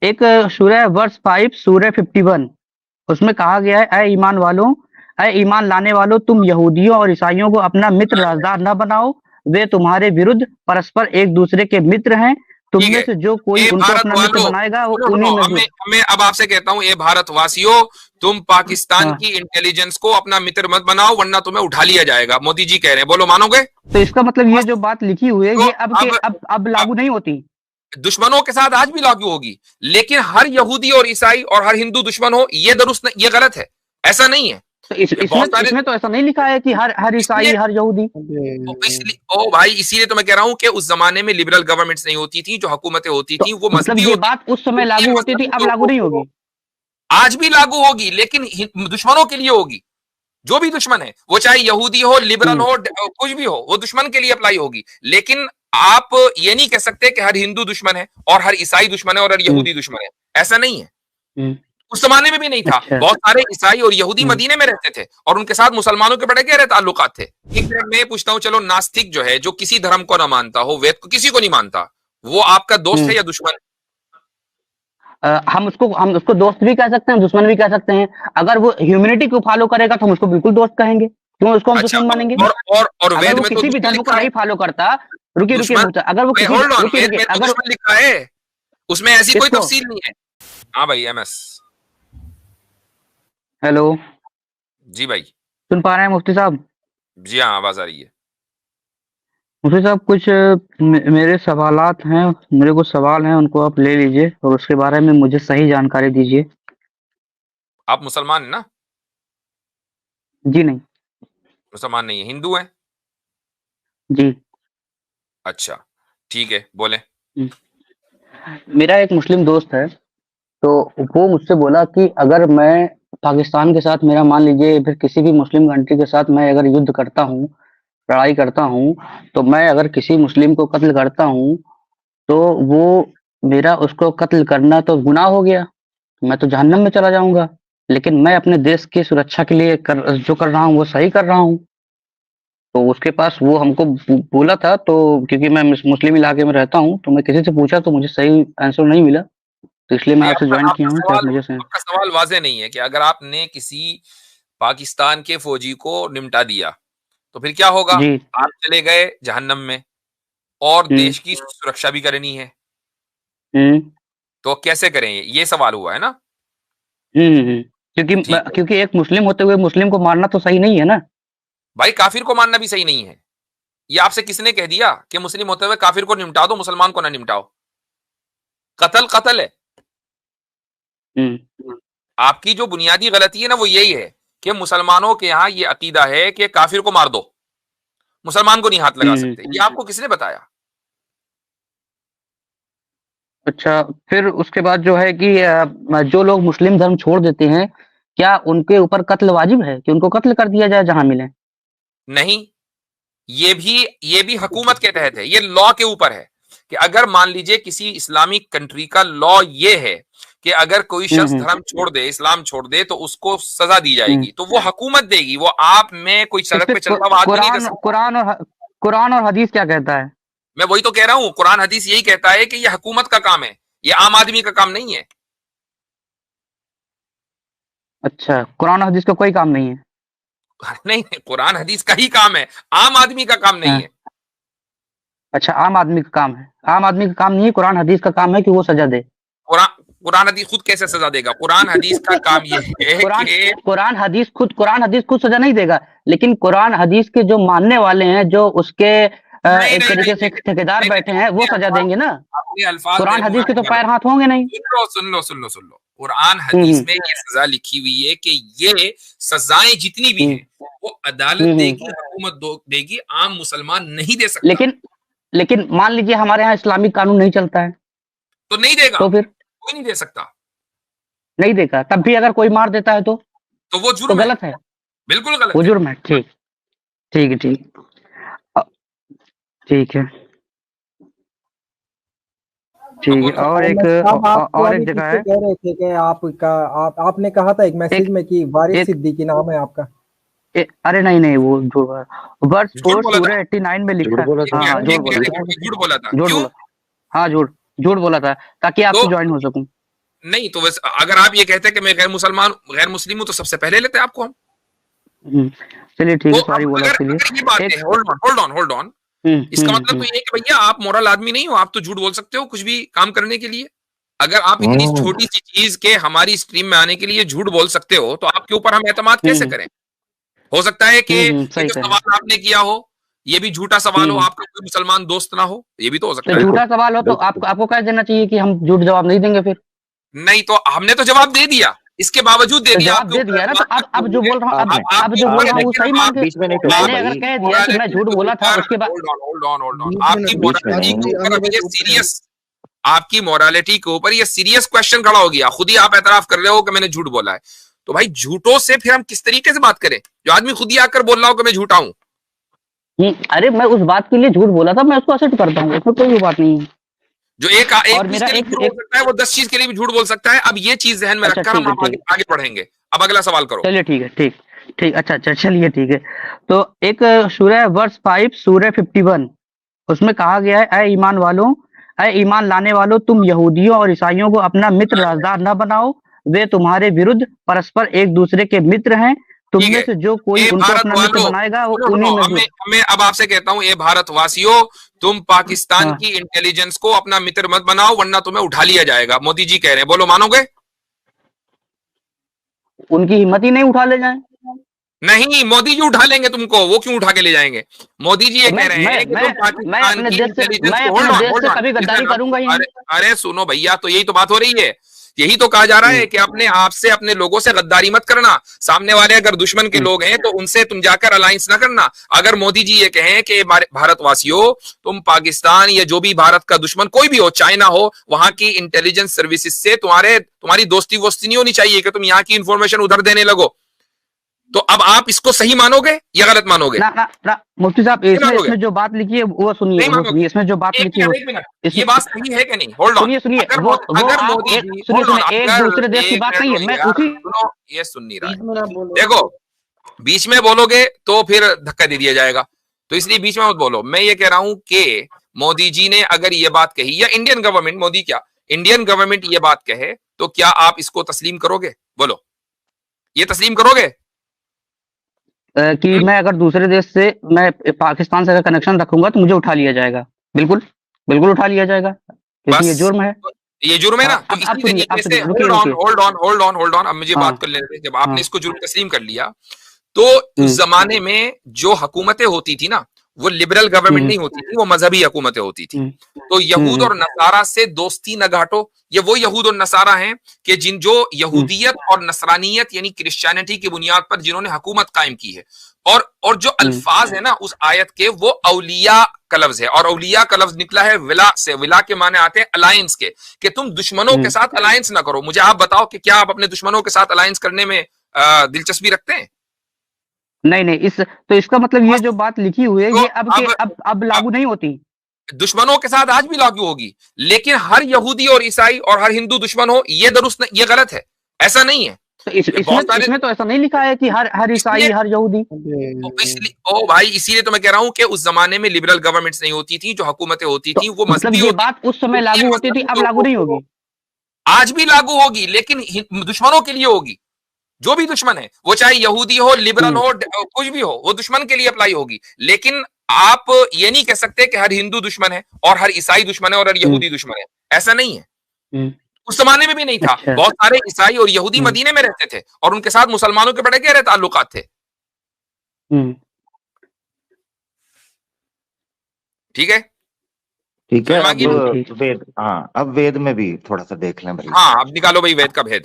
एक सूरह वर्ष 5 सूरह 51 उसमें कहा गया है, ऐ ईमान वालों, ऐ ईमान लाने वालों, तुम यहूदियों और ईसाइयों को अपना मित्र राजदार न बनाओ, वे तुम्हारे विरुद्ध परस्पर एक दूसरे के मित्र हैं। तुम ठीक में है, से जो कोई ए उनको भारत अपना मित्र वालों, बनाएगा वो सुनो उन्हीं सुनो, में हमें से। हमें अब आपसे कहता हूं, ए भारतवासियों, तुम पाकिस्तान हाँ, की इंटेलिजेंस को अपना मित्र मत बनाओ, वरना तुम्हें उठा लिया जाएगा। मोदी जी कह रहे हैं, बोलो मानोगे? तो इसका मतलब ये बस। जो बात लिखी हुई है तो ये अब अब लागू नहीं होती। दुश्मनों के साथ आज भी लागू होगी, लेकिन हर यहूदी और ईसाई और हर हिंदू दुश्मन हो, ये दुरुस्त, ये गलत है। ऐसा नहीं है। तो बहुत सारे, इसमें तो ऐसा नहीं लिखा है कि हर हर ईसाई इसलिए हर यहूदी। इसलिए ओ भाई, इसीलिए तो मैं कह रहा हूं कि उस जमाने में लिबरल गवर्नमेंट्स नहीं होती थी, जो हुकूमतें होती तो थी वो मतलब मजहबी ये होती थी। बात उस समय तो ये लागू होती थी, मजहबी अब लागू लोगों नहीं को होगी। आज भी लागू होगी, लेकिन दुश्मनों के लिए होगी। जो भी दुश्मन है, वो चाहे यहूदी हो, लिबरल हम्म हो, कुछ भी हो, वो दुश्मन के लिए अप्लाई होगी। लेकिन आप ये नहीं कह सकते कि हर हिंदू दुश्मन है और हर ईसाई दुश्मन है और हर हम्म यहूदी दुश्मन है। ऐसा नहीं है। हम्म उस जमाने में भी नहीं था। अच्छा। बहुत सारे ईसाई और यहूदी हम्म मदीने में रहते थे और उनके साथ मुसलमानों के बड़े गहरे ताल्लुकात थे। एक मिनट में पूछता हूं, चलो नास्तिक जो है, जो किसी धर्म को ना मानता हो, वेद को किसी को नहीं मानता, वो आपका दोस्त हम्म है या दुश्मन? हम उसको दोस्त भी कह सकते हैं, दुश्मन भी कह सकते हैं। अगर वो ह्यूमैनिटी को फॉलो करेगा तो हम उसको बिल्कुल दोस्त कहेंगे, क्यों उसको हम अच्छा, दुश्मन मानेंगे। और अगर वेद वो में तो किसी भी दुश्मन धर्म को लिखा है। नहीं फॉलो करता, रुकिए रुकिए दुश्मन, मुझे, अगर वो किसी होल्ड ऑन, रुकिए वेद रुकिए में तो अगर दुश्मन लिखा है, उसमें ऐसी कोई किसको। तफसील नहीं है। हाँ भाई, एमएस। हेलो, जी भाई। सुन पा रहे हैं मुफ्ती साहब? जी हाँ, आवाज आ रही है। मुफ्ती साहब कुछ मेरे सवालात हैं, मेरे कुछ सवाल हैं, उनको आप ले लीजिए और उसके बारे में मुझे सही जानकारी दीजिए। आप मुसलमान है ना? जी नहीं। मुसलमान नहीं है, हिंदू है? जी। अच्छा, ठीक है, बोले। हम्म। मेरा एक मुस्लिम दोस्त है, तो वो मुझसे बोला कि अगर मैं पाकिस्तान के साथ, मेरा मान लीजिए फिर किसी भी मुस्लिम कंट्री के साथ मैं अगर युद्ध करता हूँ, लड़ाई करता हूँ, तो मैं अगर किसी मुस्लिम को कत्ल करता हूँ, तो वो मेरा उसको कत्ल करना तो गुनाह हो गया, मैं तो जहन्नम में चला जाऊँगा। लेकिन मैं अपने देश की सुरक्षा के लिए जो कर रहा हूँ वो सही कर रहा हूँ। तो उसके पास वो हमको बोला था, तो क्योंकि मैं मुस्लिम इलाके में रहता हूँ, तो मैं किसी से पूछा तो मुझे सही आंसर नहीं मिला, तो इसलिए मैं नहीं, आपसे आपका ज्वाइन किया आपका हूँ कि आप सवाल मुझे से। आपका सवाल वाज़ेह नहीं है कि अगर आपने किसी पाकिस्तान के फौजी को निमटा दिया, तो फिर क्या होगा? जी। आप चले गए जहन्नम में, और हम्म देश की सुरक्षा भी करनी है, हम्म तो कैसे करें? ये सवाल हुआ है ना? ठीक है। क्योंकि एक मुस्लिम होते हुए मुस्लिम को मारना तो सही नहीं है ना। भाई, काफिर को मानना भी सही नहीं है। ये आपसे किसने कह दिया कि मुस्लिम होते हुए काफिर को निमटा दो, मुसलमान को ना निमटाओ? कत्ल कत्ल है। हम्म आपकी जो बुनियादी गलती है ना, वो यही है कि मुसलमानों के यहाँ ये अकीदा है कि काफिर को मार दो, मुसलमान को नहीं हाथ लगा हम्म सकते। ये आपको किसने बताया? अच्छा, फिर उसके बाद जो है कि जो लोग मुस्लिम धर्म छोड़ देते हैं, क्या उनके ऊपर कत्ल वाजिब है कि उनको कत्ल कर दिया जाए जहां मिले? नहीं, ये भी हुकूमत के तहत है, ये लॉ के ऊपर है कि अगर मान लीजिए किसी इस्लामिक कंट्री का लॉ ये है कि अगर कोई शख्स हम्म धर्म छोड़ दे, इस्लाम छोड़ दे, तो उसको सजा दी हम्म जाएगी, तो वो हुकूमत देगी, वो आप में कोई इस सड़क पे पे चलता हुआ आदमी नहीं दे कुरान सकता। कुरान और हदीस क्या कहता है? मैं वही तो कह रहा हूं, कुरान हदीस यही कहता है कि ये हुकूमत का काम है, ये आम आदमी का काम नहीं है। अच्छा, कुरान और हदीस का कोई काम नहीं है? नहीं नहीं, कुरान हदीस का ही काम है, आम आदमी का काम नहीं हाँ, है। अच्छा, आम आदमी का काम है, आम आदमी का काम नहीं है, कुरान हदीस का काम है कि वो सजा दे। कुरान कुरान हदीस खुद कैसे सजा देगा? कुरान हदीस का काम ये है कुरान कि कुरान हदीस खुद सजा नहीं देगा, लेकिन कुरान हदीस के जो मानने वाले हैं, जो उसके नहीं एक नहीं नहीं तरीके से नहीं ठेकेदार नहीं, बैठे हैं, वो अपने सजा अल्फाज देंगे ना। अपने अल्फाज कुरान हदीस के तो महफूज में पैर हाथ होंगे नहीं। सुन लो। कुरान हदीस हम्म में ये सजा लिखी हुई है कि ये सजाएं जितनी भी हम्म हैं, वो अदालत हम्म। देगी, हुकूमत देगी, आम मुसलमान नहीं दे सकता। लेकिन लेकिन मान लीजिए हमारे यहाँ इस्लामिक कानून नहीं चलता है, तो नहीं देगा, तो फिर कोई नहीं दे सकता। नहीं देगा, तब भी अगर कोई मार देता है तो वो तो जुर्म है, गलत है, बिल्कुल वो गलत है। जुर्म है। ठीक, ठीक है, अ, ठीक है, अब ठीक है। बोलो। और एक मैं साहब, आप और एक पुरानी जगह किस्से है, कह रहे थे कि आपने कहा था एक मैसेज एक में कि वारिस एक सिद्दीकी नाम है आपका। अरे नहीं नहीं, वो झूठ, वर्ष झूठ 4 बोला था? सूरह 89 में झूठ लिखा है। बोला एक था हाँ हाँ, मिनट झूठ एक बोला मिनट था, एक मिनट, झूठ बोला था झूठ क्यों? बोला। हाँ, झूठ झूठ बोला था ताकि तो आपसे ज्वाइन हो सकूं। नहीं तो वैसे अगर आप ये कहते हैं कि मैं गैर मुस्लिम हूं तो सबसे पहले लेते आपको हम। चलिए ठीक तो है, सॉरी बोला अगर उसके लिए। अगर ये बात है, होल्ड ऑन, इसका मतलब तो ये है कि भैया आप मोरल आदमी नहीं हो, आप तो झूठ बोल सकते हो कुछ भी काम करने के लिए। अगर आप इतनी छोटी सी चीज के हमारी स्ट्रीम में आने के लिए झूठ बोल सकते हो तो आपके ऊपर हम एतमाद कैसे करें? हो सकता है कि ये सही जो कह रहे हैं। सवाल आपने किया हो ये भी झूठा सवाल हो, आपका कोई मुसलमान दोस्त ना हो, ये भी तो हो तो सकता है। झूठा सवाल हो तो आपको कह देना चाहिए कि हम झूठ जवाब नहीं देंगे फिर। नहीं तो हमने तो जवाब दे दिया, इसके बावजूद दे तो दिया, जवाब आपके दे ऊपर दिया ना, तो एतमाद मत अब जो कीजिए। बोल रहा हूँ, अब अब जो बोल रहा हूँ वो सही मान के, बीच में नहीं टोकना मैंने अगर भाई। कह दिया कि मैं झूठ बोला था उसके बाद। होल्ड ऑन, बीच में आपकी ना- बीच में मोरालिटी नहीं। के ऊपर अब ये सीरियस, आपकी मोरालिटी के ऊपर ये सीरियस क्वेश्चन खड़ा हो गया। खुद ही आप एतराफ कर रहे हो कि मैंने झूठ बोला है, तो भाई झूठों से फिर हम किस तरीके से बात करें? जो आदमी खुद ही आकर बोल रहा हो कि मैं झूठा हूं। अरे मैं उस बात के लिए झूठ बोला था, मैं उसको एक्सेप्ट करता हूँ, उसमें कोई बात नहीं है। जो एक और चीज मेरा के लिए एक झूठ बोल सकता है वो 10 चीज के लिए भी झूठ बोल सकता है। अब ये चीज जहन में अच्छा रखकर ठीक हम है, आगे आगे बढ़ेंगे। अब अगला सवाल करो। चलिए ठीक है, ठीक, अच्छा चलिए ठीक है। तो एक सूरह वर्स 5 सूरह 51 उसमें कहा गया है, ऐ ईमान वालों, ऐ ईमान लाने वालों, तुम यहूदियों और ईसाइयों को अपना मित्र राजदार न बनाओ, वे तुम्हारे विरुद्ध परस्पर एक दूसरे के मित्र हैं। तुम ठीक में है, से जो कोई ए उनको भारत अपना मित्र वालों, बनाएगा वो सुनो उन्हीं सुनो, में से। हमें अब आपसे कहता हूं, ए भारतवासियों, तुम पाकिस्तान हाँ, की इंटेलिजेंस को अपना मित्र मत बनाओ वरना तुम्हें उठा लिया जाएगा। मोदी जी कह रहे हैं, बोलो मानोगे? उनकी हिम्मत ही नहीं उठा ले जाए। नहीं, मोदी जी उठा लेंगे तुमको। वो क्यों उठा के ले जाएंगे? मोदी जी ये तो कह रहे हैं कि तुम पाकिस्तान की इंटेलिजेंस को, होल्ड अपने देश से ऑन, कभी गद्दारी करूंगा ही नहीं। अरे सुनो भैया, तो यही तो बात हो रही है। यही तो कहा जा रहा है कि अपने आप से, अपने लोगों से गद्दारी मत करना। सामने वाले अगर दुश्मन के लोग हैं तो उनसे तुम जाकर अलायंस ना करना। अगर मोदी जी ये कहें कि भारतवासियों, तुम पाकिस्तान या जो भी भारत का दुश्मन कोई भी हो, चाइना हो, वहां की इंटेलिजेंस सर्विसेज से तुम्हारी दोस्ती वोस्ती नहीं होनी चाहिए कि तुम यहाँ की इंफॉर्मेशन उधर देने लगो। तो अब आप इसको सही मानोगे या गलत मानोगे? ना मुफ्ती साहब, इसमें जो बात लिखी है वो सुनिए, इसमें जो बात लिखी है एक मिनट, ये बात सही है कि नहीं? होल्ड ऑन, सुनिए, अगर वो मोदी जी, होल्ड ऑन, एक दूसरे देश की बात नहीं है, मैं उसी सुनो, ये सुन नहीं रहा है। देखो, बीच में बोलोगे तो फिर धक्का दे दिया जाएगा, तो इसलिए बीच में मत बोलो। मैं ये कह रहा हूं कि मोदी जी ने अगर ये बात कही, या इंडियन गवर्नमेंट, मोदी क्या, इंडियन गवर्नमेंट ये बात कहे, तो क्या आप इसको तस्लीम करोगे? बोलो, ये तस्लीम करोगे? कि मैं अगर दूसरे देश से, मैं पाकिस्तान से अगर कनेक्शन रखूंगा तो मुझे उठा लिया जाएगा। बिल्कुल उठा लिया जाएगा, क्योंकि ये जुर्म है। ये जुर्म है ना। तो अब इसी तरीके से, होल्ड ऑन, अब मुझे बात कर लेने दें। जब आपने इसको जुर्म तस्लीम कर लिया, तो उस जमाने में जो हुकूमतें होती थी ना, वो लिबरल गवर्नमेंट नहीं होती थी, वो मजहबी हुकूमतें होती थी। तो यहूद और नसारा से दोस्ती न घाटो। ये वो यहूद और नसारा हैं कि जो यहूदियत और नसरानियत यानी क्रिश्चियनिटी की बुनियाद पर जिन्होंने हुकूमत कायम की है। और जो अल्फाज है ना उस आयत के, वो औलिया का लफ्ज है, और औलिया का लफ्ज निकला है विला से। विला के माने आते हैं अलायंस के, कि तुम दुश्मनों के साथ अलायंस ना करो। मुझे आप बताओ कि क्या आप अपने दुश्मनों के साथ अलायंस करने में दिलचस्पी रखते हैं? नहीं, तो इसका मतलब ये जो बात लिखी हुई है, ये अब लागू नहीं होती। दुश्मनों के साथ आज भी लागू होगी, लेकिन हर यहूदी और ईसाई और हर हिंदू दुश्मन हो, ये दुरुस्त, ये गलत है, ऐसा नहीं है। तो इसमें तो ऐसा नहीं लिखा है कि हर ईसाई, हर यहूदी। ओ भाई, इसीलिए तो मैं कह रहा हूं कि उस जमाने में लिबरल गवर्नमेंट्स नहीं होती थी, जो हुकूमतें होती थी वो मजहबी होती। बात उस समय लागू होती थी, अब लागू नहीं होगी। आज भी लागू होगी, लेकिन दुश्मनों के लिए होगी। जो भी दुश्मन है, वो चाहे यहूदी हो, लिबरल हो, कुछ भी हो, वो दुश्मन के लिए अप्लाई होगी। लेकिन आप ये नहीं कह सकते कि हर हिंदू दुश्मन है और हर ईसाई दुश्मन है और हर यहूदी दुश्मन है। ऐसा नहीं है। उस जमाने में भी नहीं था। अच्छा। बहुत सारे ईसाई और यहूदी मदीने में रहते थे और उनके साथ मुसलमानों के बड़े गहरे ताल्लुकात थे। ठीक है, अब वेद, हाँ, अब वेद में भी थोड़ा सा देख लें भाई। हाँ, अब निकालो भाई वेद का भेद।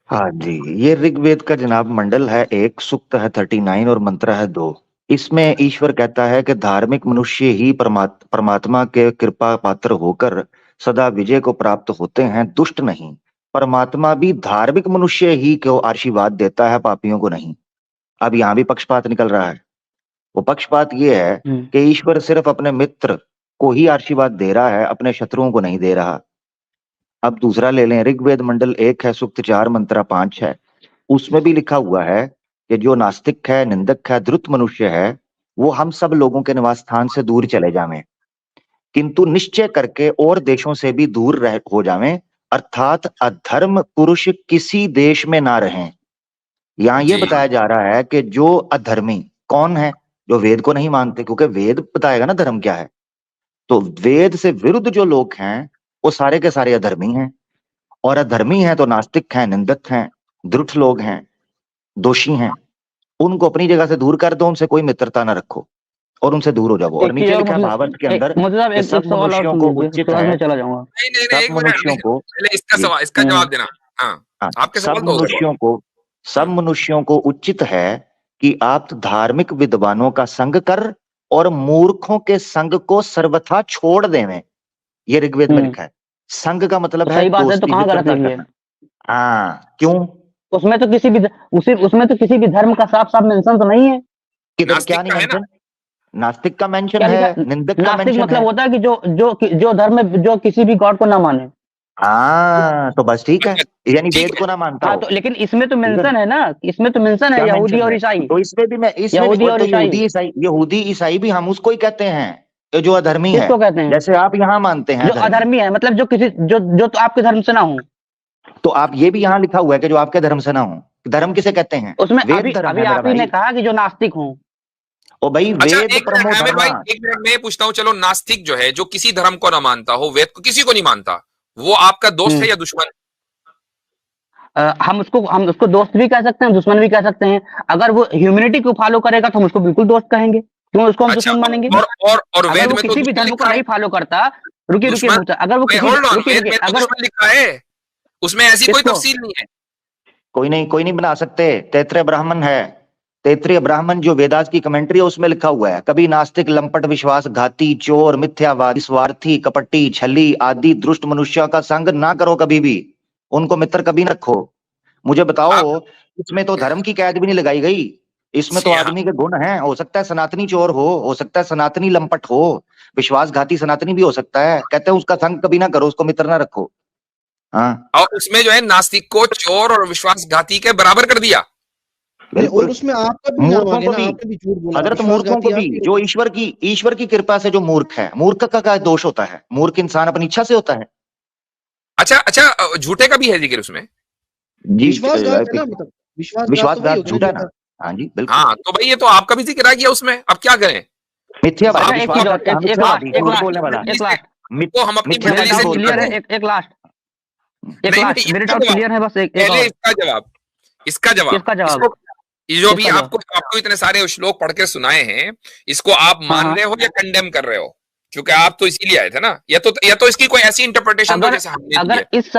हाँ जी, ये ऋग्वेद का जनाब मंडल है 1, सूक्त है 39 और मंत्र है 2। इसमें ईश्वर कहता है कि धार्मिक मनुष्य ही परमात्मा के कृपा पात्र होकर सदा विजय को प्राप्त होते हैं, दुष्ट नहीं। परमात्मा भी धार्मिक मनुष्य ही को आशीर्वाद देता है, पापियों को नहीं। अब यहाँ भी पक्षपात निकल रहा है। वो पक्षपात ये है कि ईश्वर सिर्फ अपने मित्र को ही आशीर्वाद दे रहा है, अपने शत्रुओं को नहीं दे रहा। अब दूसरा ले लें, ऋग्वेद मंडल 1 है, सूक्त 4 मंत्र 5 है। उसमें भी लिखा हुआ है कि जो नास्तिक है, निंदक है, द्रुत मनुष्य है, वो हम सब लोगों के निवास स्थान से दूर चले जावें, किंतु निश्चय करके और देशों से भी दूर हो जावें, अर्थात अधर्म पुरुष किसी देश में ना रहें। यहाँ ये बताया जा रहा है कि जो अधर्मी कौन है, जो वेद को नहीं मानते, क्योंकि वेद बताएगा ना धर्म क्या है। तो वेद से विरुद्ध जो लोग हैं वो सारे के सारे अधर्मी हैं, और अधर्मी हैं तो नास्तिक हैं, निंदक हैं, द्रुठ लोग हैं, दोषी हैं। उनको अपनी जगह से दूर कर दो, उनसे कोई मित्रता ना रखो और उनसे दूर हो जाओ। और नीचे लिखा है भावार्थ के अंदर, सब मनुष्यों को उचित है, चला जाऊंगा। सब मनुष्यों को, इसका जवाब देना। आपके सब मनुष्यों को उचित है कि आप धार्मिक विद्वानों का संग कर और मूर्खों के संग को सर्वथा छोड़ देवें। ये ऋग्वेद में लिखा है। संग का मतलब है सही बात है, तो कहाँ गलत है? हाँ, क्यों? उसमें तो किसी भी धर्म का साफ साफ मेंशन तो नहीं है। किधर क्या नहीं मेंशन? नास्तिक का मेंशन है, निंदक का मेंशन है। मतलब होता है कि जो धर्म में जो किसी भी गॉड को ना माने। हाँ, तो बस ठीक है, यानी वेद को ना मानता हो। तो लेकिन इसमें तो मेंशन है ना, इसमें तो मेंशन है यहूदी और ईसाई। तो इसमें भी यहूदी ईसाई भी हम उसको ही कहते हैं जो अधर्मी है। किसको कहते हैं? जैसे आप यहाँ मानते हैं जो अधर्मी है, मतलब जो तो आपके धर्म से ना हो। तो आप ये भी यहाँ लिखा हुआ है कि जो आपके धर्म से ना हो। धर्म किसे कहते हैं? उसमें अभी आप ही ने कहा कि जो नास्तिक हो। ओ भाई, वेद प्रमोद भाई, एक मिनट में पूछता हूँ, चलो नास्तिक जो है, जो किसी धर्म को ना मानता हो, वेद को किसी को नहीं मानता, वो आपका दोस्त है या दुश्मन? हम उसको दोस्त भी कह सकते हैं, दुश्मन भी कह सकते हैं। अगर वो ह्यूमैनिटी को फॉलो करेगा तो हम उसको बिल्कुल दोस्त कहेंगे, क्यों उसको हम दुश्मन मानेंगे? और वेद में किसी भी धर्म को नहीं फॉलो करता, रुकिए अगर वो अगर लिखा है उसमें ऐसी कोई तफसील नहीं है। कोई नहीं बना सकते। तैत्रीय ब्राह्मण है, तैत्रीय ब्राह्मण जो वेदास की कमेंट्री है उसमें लिखा हुआ है, कभी नास्तिक, लंपट, विश्वासघाती, चोर, मिथ्यावादी, स्वार्थी, कपटी, छली आदि दुष्ट मनुष्यों का संग ना करो कभी भी। उनको मित्र कभी न रखो। मुझे बताओ, इसमें तो धर्म की कैद भी नहीं लगाई गई। इसमें तो आदमी के गुण हैं। हो सकता है सनातनी चोर हो सकता है सनातनी लंपट हो, विश्वासघाती सनातनी भी हो सकता है। कहते हैं उसका संग कभी ना करो, उसको मित्र ना रखो। हाँ, और उसमें जो है नास्तिक को चोर और विश्वासघाती के बराबर कर दिया। और उसमें आपका भी मूर्खों को भी, हजरत मूर्खों को भी, जो ईश्वर की कृपा से जो मूर्ख है, मूर्ख का क्या दोष होता है? मूर्ख इंसान अपनी इच्छा से होता है। अच्छा, झूठे का भी है जिक्र उसमें? विश्वासघात झूठा ना? हाँ जी बिल्कुल। हाँ, तो भाई ये तो आपका भी जिक्र आ गया उसमें, अब क्या करें? मिथ्यावादी, एक लास्ट मेरे डाउट क्लियर है। बस इसका जवाब जो भी आपको इतने सारे श्लोक पढ़ के सुनाए हैं, इसको आप मान रहे हो या कंडेम कर रहे हो? क्योंकि आप तो इसीलिए आए थे ना। या तो इसकी कोई ऐसी इंटरप्रिटेशन दो जैसे हमने अगर इस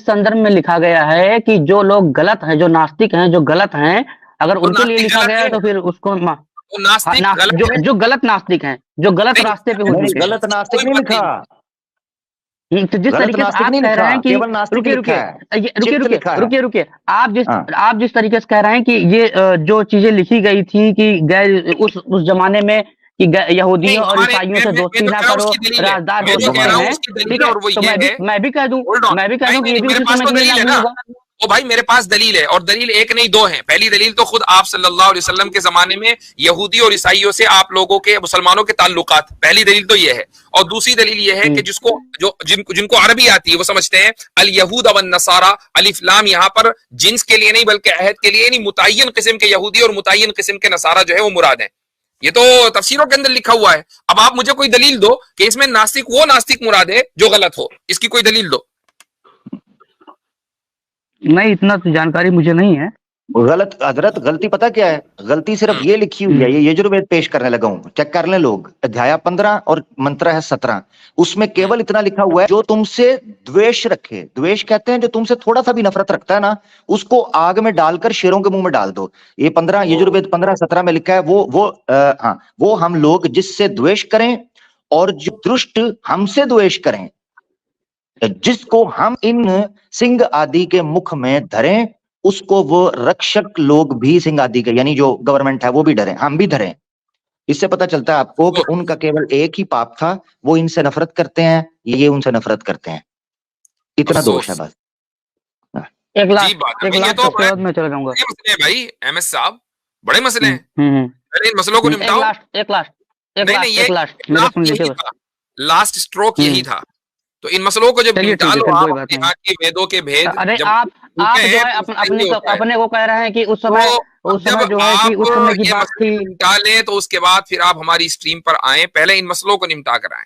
संदर्भ में लिखा गया है कि जो लोग गलत हैं, जो नास्तिक हैं, जो गलत हैं, अगर उनके लिए लिखा गया है तो फिर उसको जो गलत नास्तिक हैं, जो गलत रास्ते पे होते हैं, गलत नास्तिक नहीं लिखा। तो जिस तरीके से आप कह रहे हैं कि रुकिए, आप जिस तरीके से कह रहे हैं कि ये जो चीजें लिखी गई थी कि गैर उस जमाने में कि यहूदियों और ईसाइयों से दोस्ती ना करो, राजदार हो सकते हैं, ठीक है? तो मैं भी कह दूं कि ये भी उसी समय के लिए लागू होगा। ओ भाई, मेरे पास दलील है, और दलील एक नहीं दो है। पहली दलील तो खुद आप सल्लल्लाहु अलैहि वसल्लम के जमाने में यहूदी और ईसाइयों से आप लोगों के, मुसलमानों के ताल्लुकात, पहली दलील तो ये है। और दूसरी दलील ये है कि जिनको अरबी आती है वो समझते हैं अल यहूद वन नसारा, अलिफ लाम यहाँ पर जिन्स के लिए नहीं बल्कि अहद के लिए नहीं, मुतय्यन किस्म के यहूदी और मुतय्यन किस्म के नसारा जो है वो मुराद है। ये तो तफसीरों के अंदर लिखा हुआ है। अब आप मुझे कोई दलील दो कि इसमें नास्तिक वो नास्तिक मुराद है जो गलत हो, इसकी कोई दलील दो। नहीं, इतना तो जानकारी मुझे नहीं है। गलत हजरत, गलती पता क्या है? गलती सिर्फ ये लिखी हुई है, ये यजुर्वेद पेश करने लगा हूं, चेक कर लें लोग। अध्याय 15 और मंत्र है 17, उसमें केवल इतना लिखा हुआ है, जो तुमसे द्वेष रखे, द्वेष कहते हैं जो तुमसे थोड़ा सा भी नफरत रखता है ना, उसको आग में डालकर शेरों के मुंह में डाल दो। ये 15 यजुर्वेद 15-17 में लिखा है। वो हम लोग जिससे द्वेष करें और जो दुष्ट हमसे द्वेष करें, जिसको हम इन सिंह आदि के मुख में धरें, उसको वो रक्षक लोग भी सिंह आदि के, यानी जो गवर्नमेंट है वो भी डरे, हम भी डरे। इससे पता चलता है आपको कि उनका केवल एक ही पाप था, वो इनसे नफरत करते हैं, ये उनसे नफरत करते हैं। इतना दोष है बस। एक लाख तो मैं चला जाऊंगा। भाई एमएस साहब, बड़े मसले हैं, इन मसलों को निपटाओ। एक लास्ट लास्ट स्ट्रोक यही था तो इन मसलों को जब चलिए निपटा ठीक है, लो फिर आप, कोई बात यहाँ नहीं। के वेदों के भेद अरे जब आप होते जो हैं है तो सही होता है। अपने को कह रहे हैं कि उस समय तो अब जब जो है कि आप उस समय की ये बात मसले थी। को निपटा लें तो उसके बाद फिर आप हमारी स्ट्रीम पर आए, पहले इन मसलों को निपटा कर आए।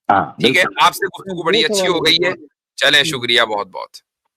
हाँ ठीक है, बिल्कुल। आपसे गुफ्तगू बड़ी ये अच्छी सवाल हो गई है। चलें, शुक्रिया बहुत बहुत।